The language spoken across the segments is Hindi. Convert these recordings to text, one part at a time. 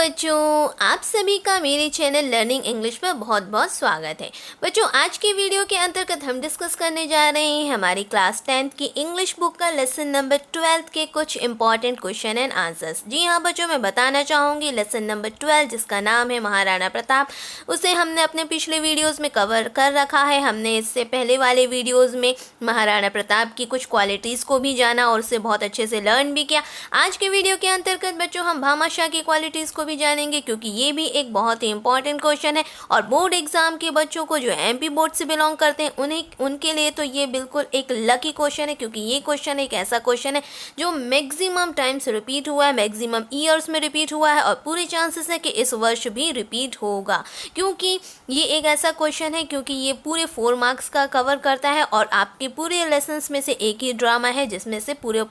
बच्चों, आप सभी का मेरे चैनल लर्निंग इंग्लिश पर बहुत बहुत स्वागत है। बच्चों, आज की वीडियो के अंतर्गत हम डिस्कस करने जा रहे हैं हमारी क्लास 10th की इंग्लिश बुक का लेसन नंबर 12 के कुछ इंपॉर्टेंट क्वेश्चन एंड आंसर्स। जी हाँ बच्चों, मैं बताना चाहूँगी लेसन नंबर 12 जिसका नाम है महाराणा प्रताप, उसे हमने अपने पिछले वीडियोज़ में कवर कर रखा है। हमने इससे पहले वाले वीडियोज़ में महाराणा प्रताप की कुछ क्वालिटीज़ को भी जाना और उसे बहुत अच्छे से लर्न भी किया। आज के वीडियो के अंतर्गत बच्चों हम भामाशाह की क्वालिटीज़ को भी जानेंगे, क्योंकि ये भी एक बहुत ही इंपॉर्टेंट क्वेश्चन है और बोर्ड एग्जाम के बच्चों को जो एमपी बोर्ड से बिलोंग करते हैं उनके लिए तो ये बिल्कुल एक लकी क्वेश्चन है, क्योंकि ये क्वेश्चन एक ऐसा क्वेश्चन है जो मैक्सिमम टाइम्स रिपीट हुआ है, मैक्सिमम ईयर्स में रिपीट हुआ है और पूरे चांसेस है कि इस वर्ष भी रिपीट होगा, क्योंकि ये एक ऐसा क्वेश्चन है क्योंकि ये पूरे 4 मार्क्स का कवर करता है और आपके पूरे लेसन्स में से एक ही ड्रामा है जिसमें से पूरे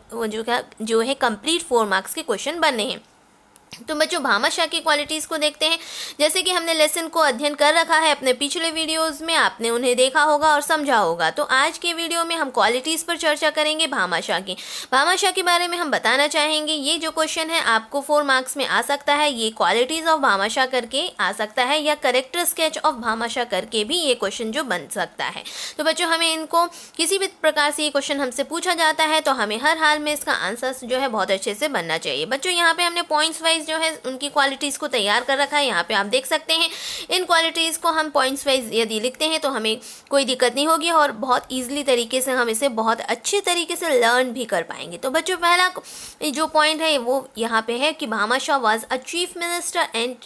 जो है कंप्लीट 4 मार्क्स के क्वेश्चन बनने हैं। तो बच्चों भामाशाह की क्वालिटीज़ को देखते हैं। जैसे कि हमने लेसन को अध्ययन कर रखा है अपने पिछले वीडियोस में, आपने उन्हें देखा होगा और समझा होगा। तो आज के वीडियो में हम क्वालिटीज़ पर चर्चा करेंगे भामाशाह की। भामाशाह के बारे में हम बताना चाहेंगे। ये जो क्वेश्चन है आपको 4 मार्क्स में आ सकता है। ये क्वालिटीज़ ऑफ भामाशाह करके आ सकता है या करेक्टर स्केच ऑफ भामाशाह करके भी ये क्वेश्चन जो बन सकता है। तो बच्चों हमें इनको किसी भी प्रकार से ये क्वेश्चन हमसे पूछा जाता है तो हमें हर हाल में इसका आंसर जो है बहुत अच्छे से बनना चाहिए। बच्चों यहाँ पे हमने पॉइंट्स वाइज जो है उनकी क्वालिटीज़ को तैयार कर रखा है। यहाँ पे आप देख सकते हैं इन क्वालिटीज़ को हम पॉइंट्स वाइज यदि लिखते हैं तो हमें कोई दिक्कत नहीं होगी और बहुत ईजिली तरीके से हम इसे बहुत अच्छे तरीके से लर्न भी कर पाएंगे। तो बच्चों पहला जो पॉइंट है वो यहाँ पे है कि Bhamashah was a chief minister and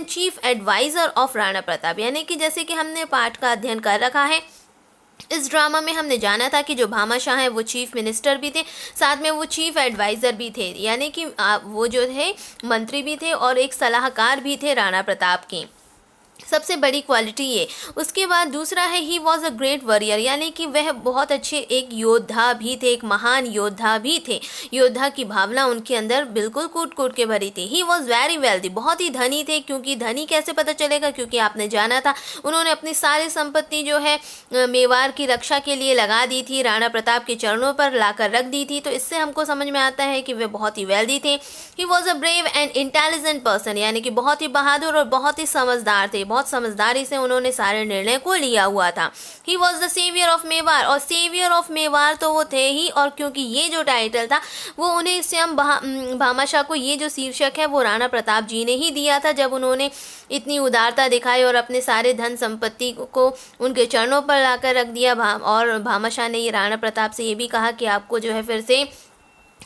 chief adviser of Rana Pratap. यानी कि जैसे कि हमने पाठ का अध्ययन कर रखा है, इस ड्रामा में हमने जाना था कि जो भामाशाह हैं वो चीफ मिनिस्टर भी थे, साथ में वो चीफ एडवाइज़र भी थे, यानी कि वो जो थे मंत्री भी थे और एक सलाहकार भी थे राणा प्रताप के। सबसे बड़ी क्वालिटी ये। उसके बाद दूसरा है he was a great warrior, यानी कि वह बहुत अच्छे एक योद्धा भी थे, एक महान योद्धा भी थे। योद्धा की भावना उनके अंदर बिल्कुल कूट कूट के भरी थी। ही वॉज वेरी वेल्दी, बहुत ही धनी थे। क्योंकि धनी कैसे पता चलेगा, क्योंकि आपने जाना था उन्होंने अपनी सारी संपत्ति जो है मेवाड़ की रक्षा के लिए लगा दी थी, राणा प्रताप के चरणों पर लाकर रख दी थी। तो इससे हमको समझ में आता है कि वे बहुत ही वेल्दी थे। He was a brave and intelligent person, यानी कि बहुत ही बहादुर और बहुत ही समझदार थे। बहुत समझदारी से उन्होंने सारे निर्णय को लिया हुआ था। He was the saviour of Mewar, और सेवियर ऑफ मेवाड़ तो वो थे ही, और क्योंकि ये जो टाइटल था वो उन्हें स्वयं भामाशाह को ये जो शीर्षक है वो राणा प्रताप जी ने ही दिया था, जब उन्होंने इतनी उदारता दिखाई और अपने सारे धन संपत्ति को उनके चरणों पर लाकर रख दिया। और भामाशाह ने ये राणा प्रताप से ये भी कहा कि आपको जो है फिर से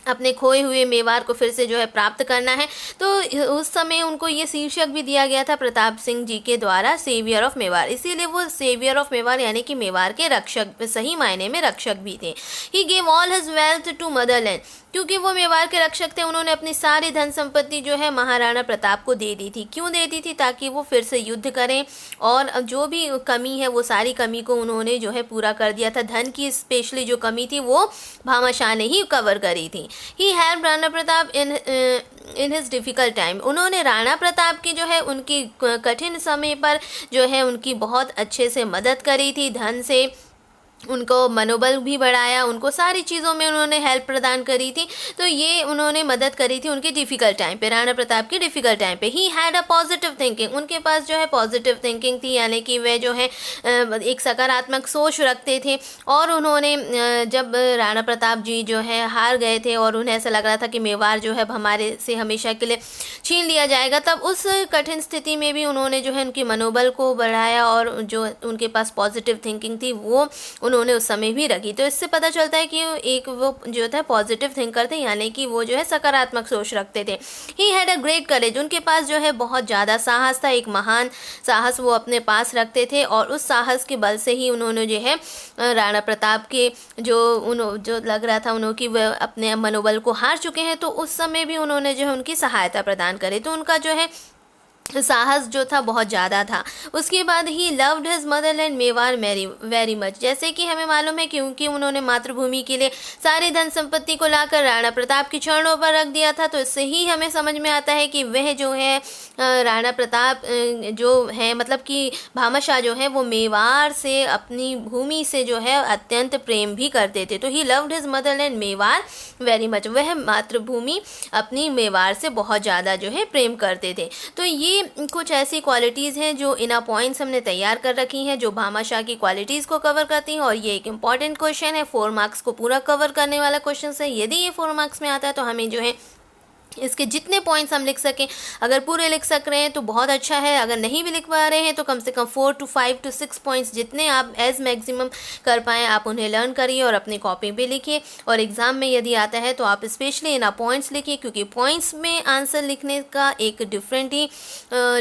अपने खोए हुए मेवाड़ को फिर से जो है प्राप्त करना है। तो उस समय उनको ये शीर्षक भी दिया गया था प्रताप सिंह जी के द्वारा, सेवियर ऑफ मेवाड़। इसीलिए वो सेवियर ऑफ मेवाड़ यानी कि मेवाड़ के रक्षक, सही मायने में रक्षक भी थे। He gave all his wealth to motherland, क्योंकि वो मेवाड़ के रक्षक थे उन्होंने अपनी सारी धन संपत्ति जो है महाराणा प्रताप को दे दी थी। क्यों दे दी थी? ताकि वो फिर से युद्ध करें और जो भी कमी है वो सारी कमी को उन्होंने जो है पूरा कर दिया था। धन की स्पेशली जो कमी थी वो भामाशाह ने ही कवर करी थी। He help Rana Pratap in his difficult time, उन्होंने राणा प्रताप की जो है उनकी कठिन समय पर जो है उनकी बहुत अच्छे से मदद करी थी। धन से उनको मनोबल भी बढ़ाया, उनको सारी चीज़ों में उन्होंने हेल्प प्रदान करी थी। तो ये उन्होंने मदद करी थी उनके डिफ़िकल्ट टाइम पे, राणा प्रताप के डिफ़िकल्ट टाइम पे। He had a positive thinking, उनके पास जो है पॉजिटिव थिंकिंग थी, यानी कि वे जो है एक सकारात्मक सोच रखते थे। और उन्होंने जब राणा प्रताप जी जो है हार गए थे और उन्हें ऐसा लग रहा था कि मेवाड़ जो है हमारे से हमेशा के लिए छीन लिया जाएगा, तब उस कठिन स्थिति में भी उन्होंने जो है उनके मनोबल को बढ़ाया और जो उनके पास पॉजिटिव थिंकिंग थी वो उन्होंने उस समय भी रखी। तो इससे पता चलता है कि एक वो जो था पॉजिटिव थिंकर थे, यानी कि वो जो है सकारात्मक सोच रखते थे। He had a great courage, उनके पास जो है बहुत ज़्यादा साहस था, एक महान साहस वो अपने पास रखते थे और उस साहस के बल से ही उन्होंने जो है राणा प्रताप के जो लग रहा था उन्होंने कि वह अपने मनोबल को हार चुके हैं, तो उस समय भी उन्होंने जो है उनकी सहायता प्रदान करी। तो उनका जो है साहस जो था बहुत ज़्यादा था। उसके बाद he loved his Motherland Mewar very much, जैसे कि हमें मालूम है क्योंकि उन्होंने मातृभूमि के लिए सारी धन संपत्ति को लाकर राणा प्रताप के चरणों पर रख दिया था। तो इससे ही हमें समझ में आता है कि वह जो है राणा प्रताप जो है मतलब कि भामाशाह जो है वो मेवाड़ से अपनी भूमि से जो है अत्यंत प्रेम भी करते थे। तो he loved his Motherland Mewar very much, वह मातृभूमि अपनी मेवाड़ से बहुत ज़्यादा जो है प्रेम करते थे। तो ये कुछ ऐसी क्वालिटीज़ हैं जो इना पॉइंट्स हमने तैयार कर रखी हैं जो भामाशाह की क्वालिटीज़ को कवर करती हैं। और ये एक इंपॉर्टेंट क्वेश्चन है, 4 मार्क्स को पूरा कवर करने वाला क्वेश्चन है। यदि ये 4 मार्क्स में आता है तो हमें जो है इसके जितने पॉइंट्स हम लिख सकें, अगर पूरे लिख सक रहे हैं तो बहुत अच्छा है, अगर नहीं भी लिख पा रहे हैं तो कम से कम 4 to 5 to 6 पॉइंट्स जितने आप एज मैक्सिमम कर पाएँ आप उन्हें लर्न करिए और अपनी कॉपी पे लिखिए। और एग्ज़ाम में यदि आता है तो आप स्पेशली इन पॉइंट्स लिखिए, क्योंकि पॉइंट्स में आंसर लिखने का एक डिफरेंट ही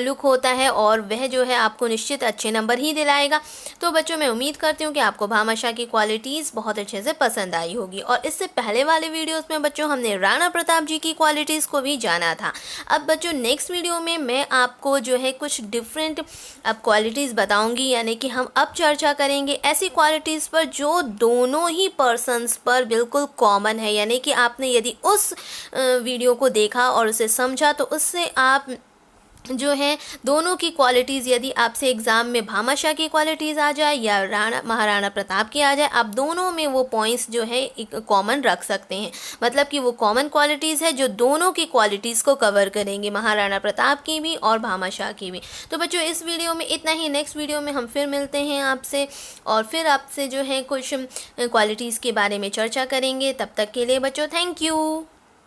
लुक होता है और वह जो है आपको निश्चित अच्छे नंबर ही दिलाएगा। तो बच्चों मैं उम्मीद करती हूँ कि आपको भामाशाह की क्वालिटीज़ बहुत अच्छे से पसंद आई होगी। और इससे पहले वाले वीडियोज़ में बच्चों हमने राणा प्रताप जी की क्वालिटीज़ को भी जाना था। अब बच्चों नेक्स्ट वीडियो में मैं आपको जो है कुछ डिफरेंट अब क्वालिटीज़ बताऊंगी, यानी कि हम अब चर्चा करेंगे ऐसी क्वालिटीज़ पर जो दोनों ही पर्सन्स पर बिल्कुल कॉमन है। यानी कि आपने यदि उस वीडियो को देखा और उसे समझा तो उससे आप जो है दोनों की क्वालिटीज़, यदि आपसे एग्ज़ाम में भामाशाह की क्वालिटीज़ आ जाए या महाराणा प्रताप की आ जाए, आप दोनों में वो पॉइंट्स जो है एक कॉमन रख सकते हैं। मतलब कि वो कॉमन क्वालिटीज़ है जो दोनों की क्वालिटीज़ को कवर करेंगे, महाराणा प्रताप की भी और भामाशाह की भी। तो बच्चों इस वीडियो में इतना ही, नेक्स्ट वीडियो में हम फिर मिलते हैं आपसे और फिर आपसे जो है कुछ क्वालिटीज़ के बारे में चर्चा करेंगे। तब तक के लिए बच्चों थैंक यू।